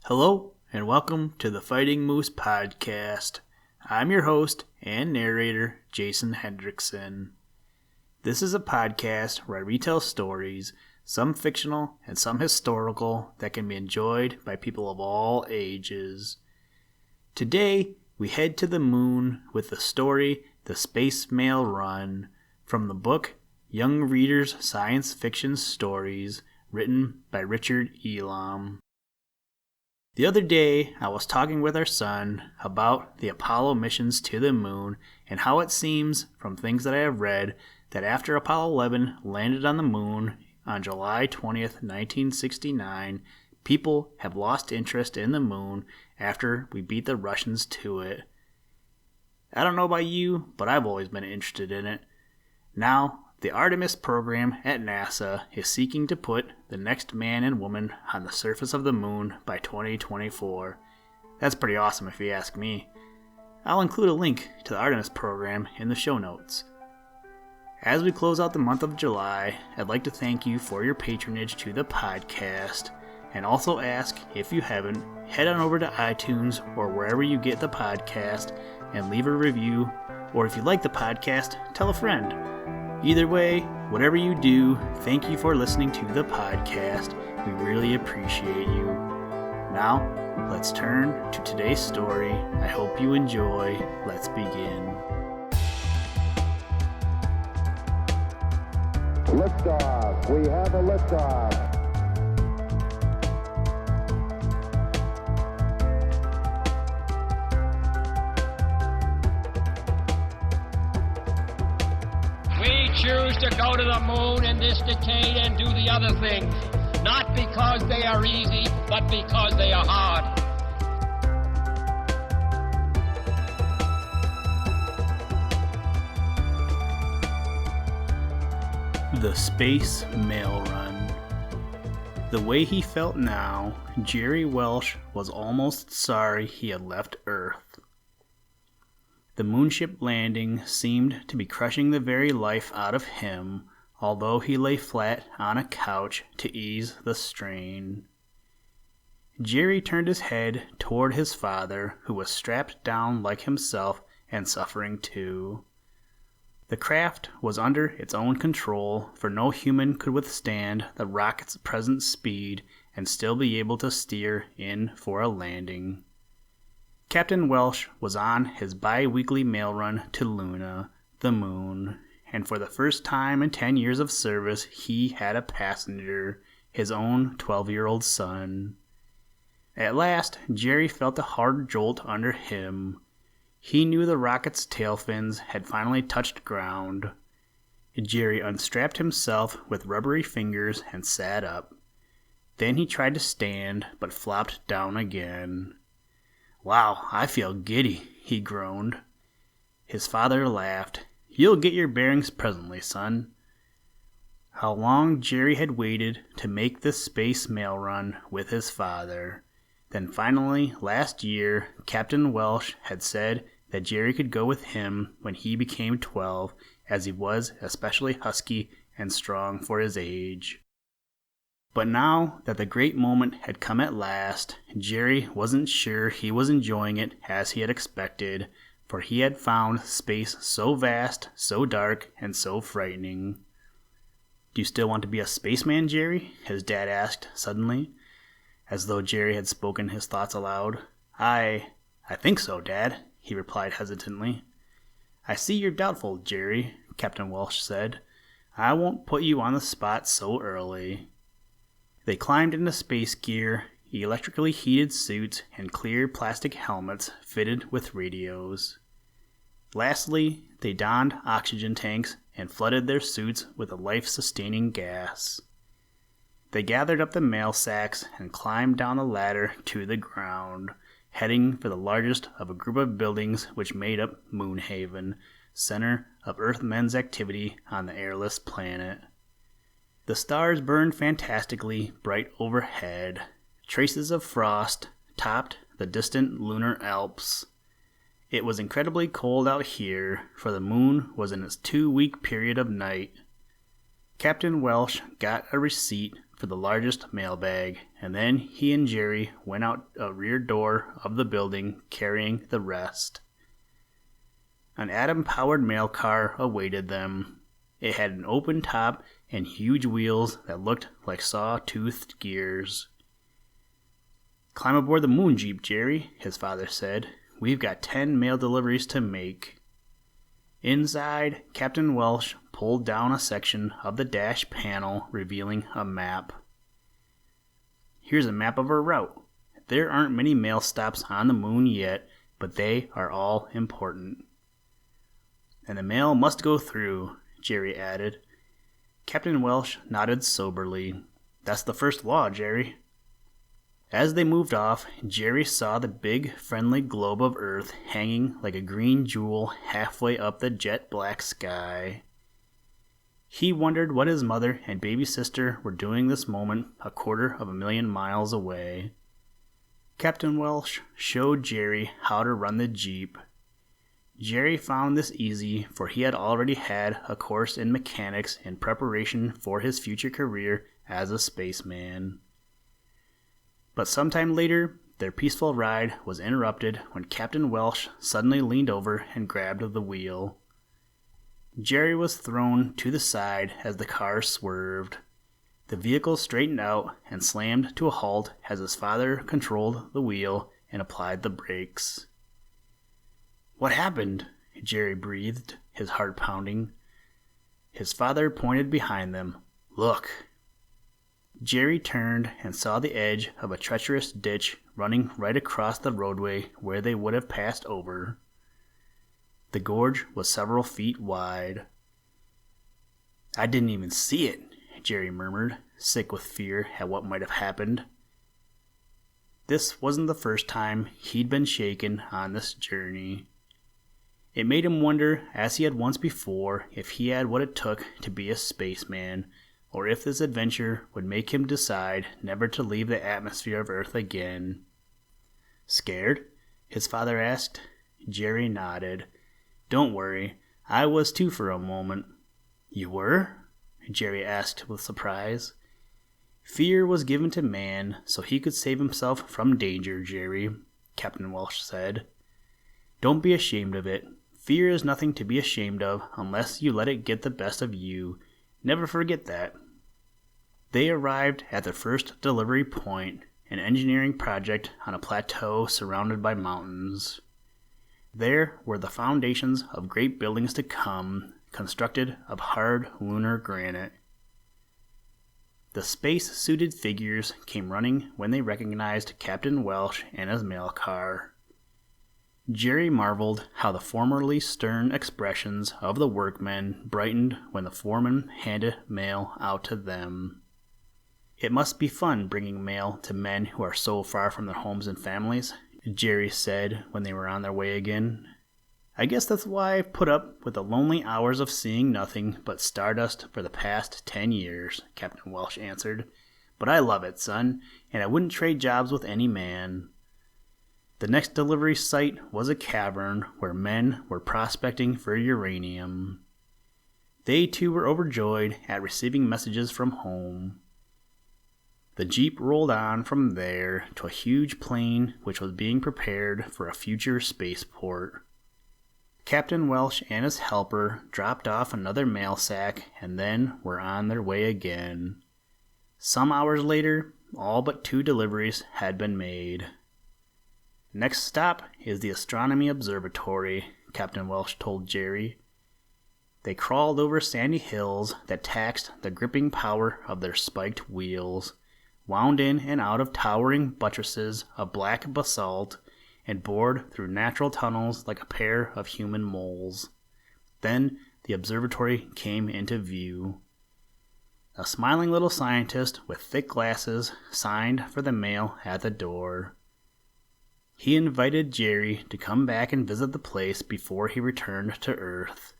Hello, and welcome to the Fighting Moose Podcast. I'm your host and narrator, Jason Hendrickson. This is a podcast where I retell stories, some fictional and some historical, that can be enjoyed by people of all ages. Today, we head to the moon with the story The Space Mail Run from the book Young Readers' Science Fiction Stories, written by Richard Elam. The other day, I was talking with our son about the Apollo missions to the moon and how it seems, from things that I have read, that after Apollo 11 landed on the moon on July 20th, 1969, people have lost interest in the moon after we beat the Russians to it. I don't know about you, but I've always been interested in it. Now, the Artemis program at NASA is seeking to put the next man and woman on the surface of the moon by 2024. That's pretty awesome if you ask me. I'll include a link to the Artemis program in the show notes. As we close out the month of July, I'd like to thank you for your patronage to the podcast, and also ask, if you haven't, head on over to iTunes or wherever you get the podcast and leave a review, or if you like the podcast, tell a friend. Either way, whatever you do, thank you for listening to the podcast. We really appreciate you. Now, let's turn to today's story. I hope you enjoy. Let's begin. Liftoff. We have a liftoff. Choose to go to the moon in this decade and do the other things, not because they are easy, but because they are hard. The Space Mail Run. The way he felt now, Jerry Welsh was almost sorry he had left Earth. The moonship landing seemed to be crushing the very life out of him, although he lay flat on a couch to ease the strain. Jerry turned his head toward his father, who was strapped down like himself and suffering too. The craft was under its own control, for no human could withstand the rocket's present speed and still be able to steer in for a landing. Captain Welsh was on his bi-weekly mail run to Luna, the moon, and for the first time in 10 years of service, he had a passenger, his own 12-year-old son. At last, Jerry felt a hard jolt under him. He knew the rocket's tail fins had finally touched ground. Jerry unstrapped himself with rubbery fingers and sat up. Then he tried to stand, but flopped down again. "Wow, I feel giddy," he groaned. His father laughed. "You'll get your bearings presently, son." How long Jerry had waited to make this space mail run with his father. Then finally, last year, Captain Welsh had said that Jerry could go with him when he became 12, as he was especially husky and strong for his age. But now that the great moment had come at last, Jerry wasn't sure he was enjoying it as he had expected, for he had found space so vast, so dark, and so frightening. "Do you still want to be a spaceman, Jerry?" his dad asked suddenly, as though Jerry had spoken his thoughts aloud. I think so, Dad," he replied hesitantly. "I see you're doubtful, Jerry," Captain Welsh said. "I won't put you on the spot so early." They climbed into space gear, electrically heated suits, and clear plastic helmets fitted with radios. Lastly, they donned oxygen tanks and flooded their suits with a life-sustaining gas. They gathered up the mail sacks and climbed down the ladder to the ground, heading for the largest of a group of buildings which made up Moonhaven, center of Earthmen's activity on the airless planet. The stars burned fantastically bright overhead. Traces of frost topped the distant lunar Alps. It was incredibly cold out here, for the moon was in its 2-week period of night. Captain Welsh got a receipt for the largest mailbag, and then he and Jerry went out a rear door of the building carrying the rest. An atom-powered mail car awaited them. It had an open top and huge wheels that looked like saw-toothed gears. "Climb aboard the moon jeep, Jerry," his father said. "We've got 10 mail deliveries to make." Inside, Captain Welsh pulled down a section of the dash panel, revealing a map. "Here's a map of our route. There aren't many mail stops on the moon yet, but they are all important." "And the mail must go through," Jerry added. Captain Welsh nodded soberly. "That's the first law, Jerry." As they moved off, Jerry saw the big, friendly globe of Earth hanging like a green jewel halfway up the jet-black sky. He wondered what his mother and baby sister were doing this moment 250,000 miles away. Captain Welsh showed Jerry how to run the Jeep. Jerry found this easy, for he had already had a course in mechanics in preparation for his future career as a spaceman. But sometime later, their peaceful ride was interrupted when Captain Welsh suddenly leaned over and grabbed the wheel. Jerry was thrown to the side as the car swerved. The vehicle straightened out and slammed to a halt as his father controlled the wheel and applied the brakes. "What happened?" Jerry breathed, his heart pounding. His father pointed behind them. "Look." Jerry turned and saw the edge of a treacherous ditch running right across the roadway where they would have passed over. The gorge was several feet wide. "I didn't even see it," Jerry murmured, sick with fear at what might have happened. This wasn't the first time he'd been shaken on this journey. It made him wonder, as he had once before, if he had what it took to be a spaceman, or if this adventure would make him decide never to leave the atmosphere of Earth again. "Scared?" his father asked. Jerry nodded. "Don't worry, I was too for a moment." "You were?" Jerry asked with surprise. "Fear was given to man so he could save himself from danger, Jerry," Captain Welsh said. "Don't be ashamed of it. Fear is nothing to be ashamed of unless you let it get the best of you. Never forget that." They arrived at their first delivery point, an engineering project on a plateau surrounded by mountains. There were the foundations of great buildings to come, constructed of hard lunar granite. The space-suited figures came running when they recognized Captain Welsh and his mail car. Jerry marveled how the formerly stern expressions of the workmen brightened when the foreman handed mail out to them. "It must be fun bringing mail to men who are so far from their homes and families," Jerry said when they were on their way again. "I guess that's why I've put up with the lonely hours of seeing nothing but stardust for the past 10 years, Captain Welsh answered. "But I love it, son, and I wouldn't trade jobs with any man." The next delivery site was a cavern where men were prospecting for uranium. They too were overjoyed at receiving messages from home. The Jeep rolled on from there to a huge plane which was being prepared for a future spaceport. Captain Welsh and his helper dropped off another mail sack and then were on their way again. Some hours later, all but 2 deliveries had been made. "Next stop is the Astronomy Observatory," Captain Welsh told Jerry. They crawled over sandy hills that taxed the gripping power of their spiked wheels, wound in and out of towering buttresses of black basalt, and bored through natural tunnels like a pair of human moles. Then the observatory came into view. A smiling little scientist with thick glasses signed for the mail at the door. He invited Jerry to come back and visit the place before he returned to Earth.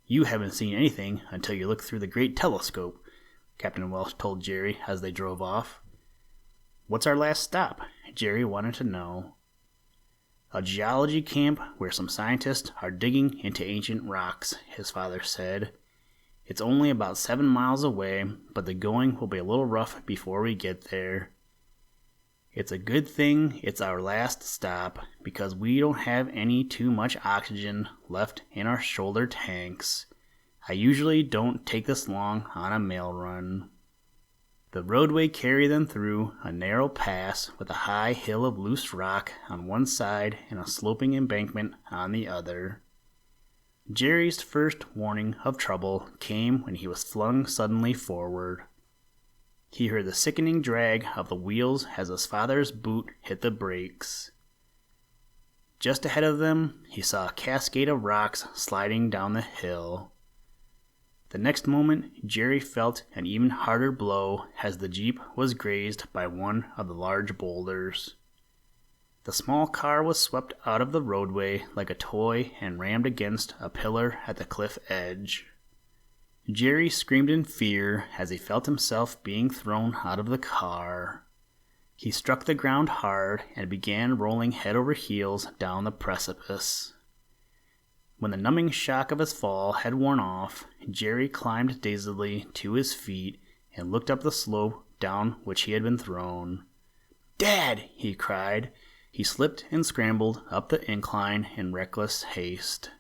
"You haven't seen anything until you look through the great telescope," Captain Welsh told Jerry as they drove off. "What's our last stop?" Jerry wanted to know. "A geology camp where some scientists are digging into ancient rocks," his father said. It's only about 7 miles away, but the going will be a little rough before we get there. It's a good thing it's our last stop, because we don't have any too much oxygen left in our shoulder tanks. I usually don't take this long on a mail run. The roadway carried them through a narrow pass with a high hill of loose rock on one side and a sloping embankment on the other. Jerry's first warning of trouble came when he was flung suddenly forward. He heard the sickening drag of the wheels as his father's boot hit the brakes. Just ahead of them, he saw a cascade of rocks sliding down the hill. The next moment, Jerry felt an even harder blow as the Jeep was grazed by one of the large boulders. The small car was swept out of the roadway like a toy and rammed against a pillar at the cliff edge. Jerry screamed in fear as he felt himself being thrown out of the car. He struck the ground hard and began rolling head over heels down the precipice. When the numbing shock of his fall had worn off, Jerry climbed dazedly to his feet and looked up the slope down which he had been thrown. "Dad!" he cried. He slipped and scrambled up the incline in reckless haste.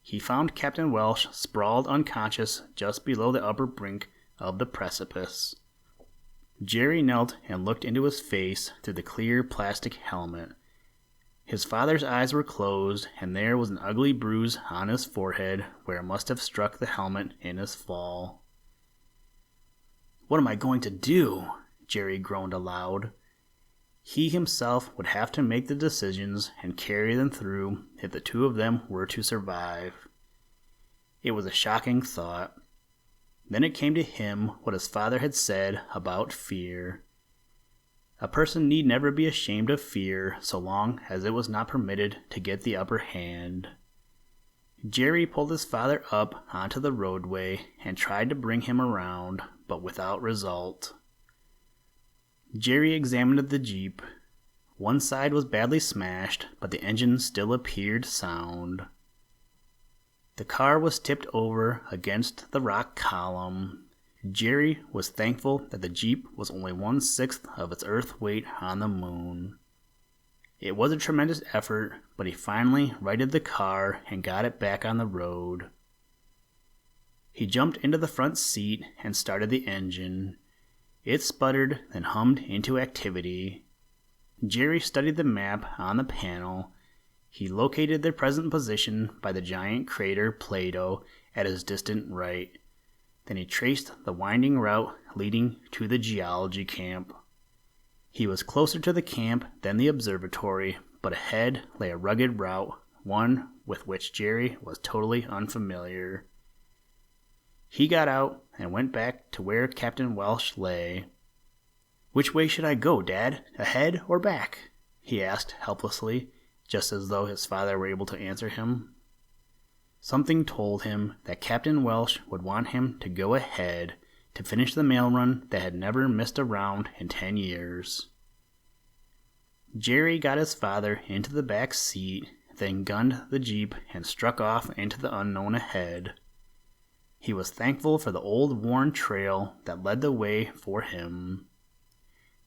He found Captain Welsh sprawled unconscious just below the upper brink of the precipice. Jerry knelt and looked into his face through the clear plastic helmet. His father's eyes were closed, and there was an ugly bruise on his forehead where it must have struck the helmet in his fall. "What am I going to do?" Jerry groaned aloud. He himself would have to make the decisions and carry them through if the two of them were to survive. It was a shocking thought. Then it came to him what his father had said about fear. A person need never be ashamed of fear so long as it was not permitted to get the upper hand. Jerry pulled his father up onto the roadway and tried to bring him around, but without result. Jerry examined the Jeep. One side was badly smashed, but the engine still appeared sound. The car was tipped over against the rock column. Jerry was thankful that the Jeep was only 1/6 of its earth weight on the moon. It was a tremendous effort, but he finally righted the car and got it back on the road. He jumped into the front seat and started the engine. It sputtered, then hummed into activity. Jerry studied the map on the panel. He located their present position by the giant crater Plato at his distant right. Then he traced the winding route leading to the geology camp. He was closer to the camp than the observatory, but ahead lay a rugged route, one with which Jerry was totally unfamiliar. He got out and went back to where Captain Welsh lay. "Which way should I go, Dad? Ahead or back?" he asked helplessly, just as though his father were able to answer him. Something told him that Captain Welsh would want him to go ahead to finish the mail run that had never missed a round in 10 years. Jerry got his father into the back seat, then gunned the Jeep and struck off into the unknown ahead. He was thankful for the old worn trail that led the way for him.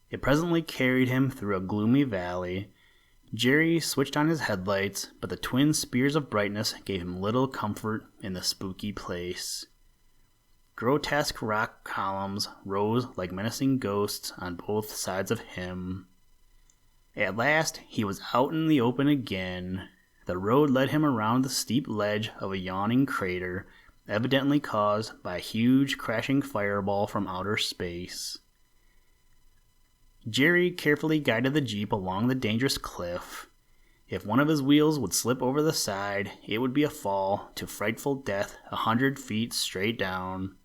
It presently carried him through a gloomy valley. Jerry switched on his headlights, but the twin spears of brightness gave him little comfort in the spooky place. Grotesque rock columns rose like menacing ghosts on both sides of him. At last, he was out in the open again. The road led him around the steep ledge of a yawning crater, evidently caused by a huge crashing fireball from outer space. Jerry carefully guided the Jeep along the dangerous cliff. If one of his wheels would slip over the side, it would be a fall to frightful death 100 feet straight down.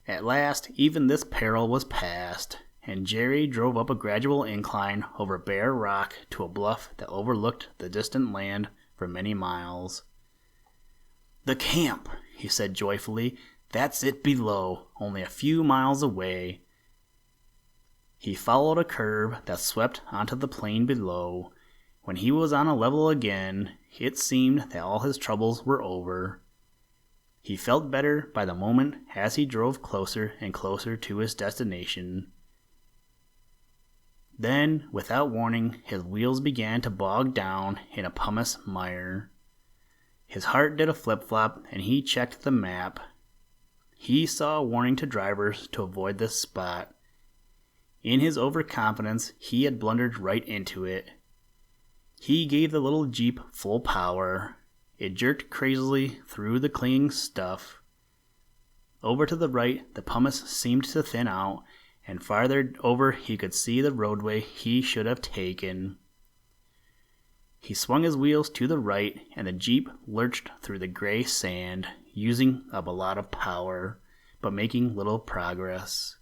At last, even this peril was past, and Jerry drove up a gradual incline over bare rock to a bluff that overlooked the distant land for many miles. "The camp," he said joyfully. "That's it below, only a few miles away." He followed a curve that swept onto the plain below. When he was on a level again, it seemed that all his troubles were over. He felt better by the moment as he drove closer and closer to his destination. Then, without warning, his wheels began to bog down in a pumice mire. His heart did a flip-flop and he checked the map. He saw a warning to drivers to avoid this spot. In his overconfidence, he had blundered right into it. He gave the little Jeep full power. It jerked crazily through the clinging stuff. Over to the right, the pumice seemed to thin out, and farther over he could see the roadway he should have taken. He swung his wheels to the right, and the Jeep lurched through the gray sand, using up a lot of power, but making little progress.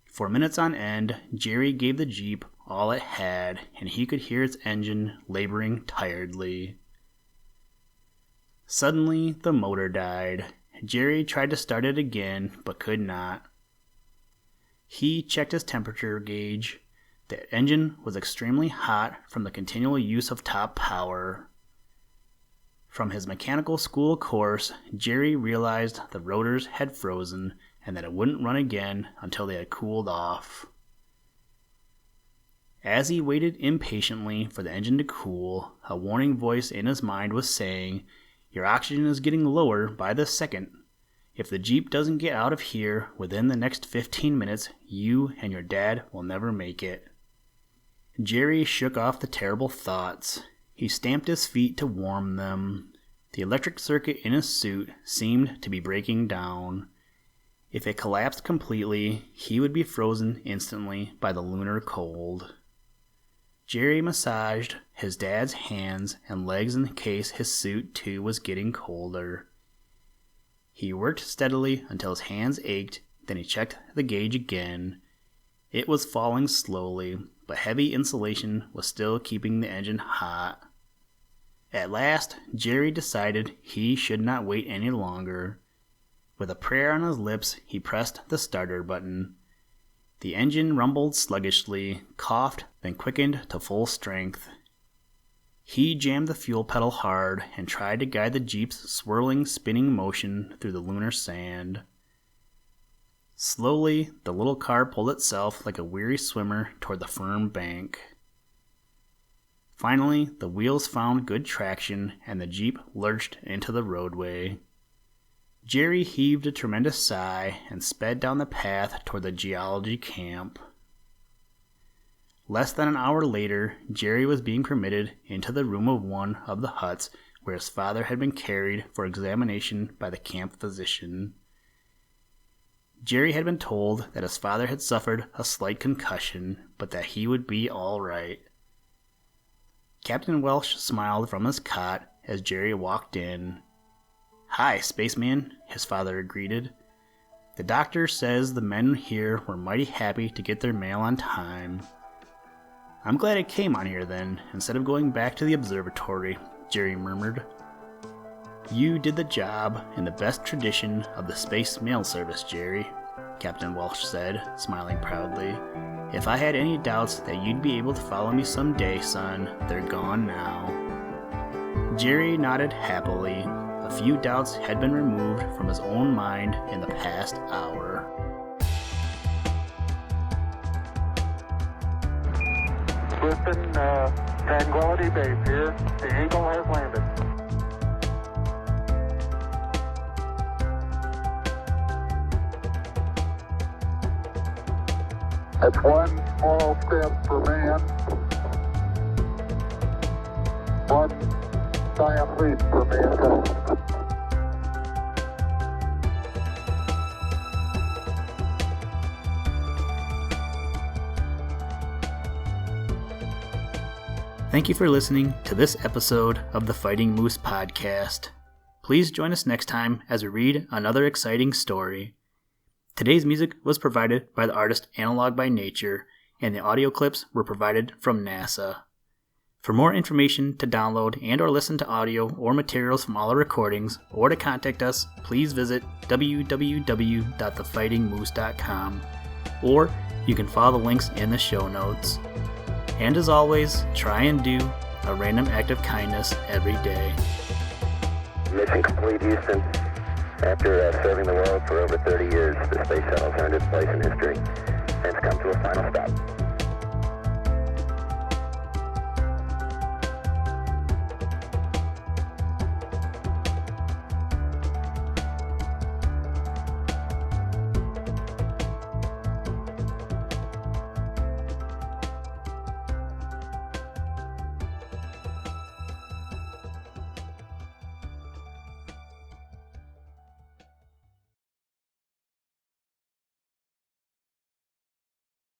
For minutes on end, Jerry gave the Jeep all it had, and he could hear its engine laboring tiredly. Suddenly, the motor died. Jerry tried to start it again, but could not. He checked his temperature gauge. The engine was extremely hot from the continual use of top power. From his mechanical school course, Jerry realized the rotors had frozen and that it wouldn't run again until they had cooled off. As he waited impatiently for the engine to cool, a warning voice in his mind was saying, "Your oxygen is getting lower by the second. If the Jeep doesn't get out of here within the next 15 minutes, you and your dad will never make it." Jerry shook off the terrible thoughts. He stamped his feet to warm them. The electric circuit in his suit seemed to be breaking down. If it collapsed completely, he would be frozen instantly by the lunar cold. Jerry massaged his dad's hands and legs in case his suit too was getting colder. He worked steadily until his hands ached, then he checked the gauge again. It was falling slowly, but heavy insulation was still keeping the engine hot. At last, Jerry decided he should not wait any longer. With a prayer on his lips, he pressed the starter button. The engine rumbled sluggishly, coughed, then quickened to full strength. He jammed the fuel pedal hard and tried to guide the Jeep's swirling, spinning motion through the lunar sand. Slowly, the little car pulled itself like a weary swimmer toward the firm bank. Finally, the wheels found good traction and the Jeep lurched into the roadway. Jerry heaved a tremendous sigh and sped down the path toward the geology camp. Less than an hour later, Jerry was being permitted into the room of one of the huts where his father had been carried for examination by the camp physician. Jerry had been told that his father had suffered a slight concussion, but that he would be all right. Captain Welsh smiled from his cot as Jerry walked in. "Hi, spaceman," his father greeted. "The doctor says the men here were mighty happy to get their mail on time." "I'm glad it came on here then, instead of going back to the observatory," Jerry murmured. "You did the job in the best tradition of the Space Mail Service, Jerry," Captain Welsh said, smiling proudly. "If I had any doubts that you'd be able to follow me someday, son, they're gone now." Jerry nodded happily. A few doubts had been removed from his own mind in the past hour. Houston, Tranquility Base here. The Eagle has landed. That's one small step for man, one giant leap for mankind. Thank you for listening to this episode of the Fighting Moose podcast. Please join us next time as we read another exciting story. Today's music was provided by the artist Analog by Nature, and the audio clips were provided from NASA. For more information to download and or listen to audio or materials from all our recordings, or to contact us, please visit www.thefightingmoose.com, or you can follow the links in the show notes. And as always, try and do a random act of kindness every day. Mission complete, Houston. After serving the world for over 30 years, the space shuttle's earned its place in history and it's come to a final stop.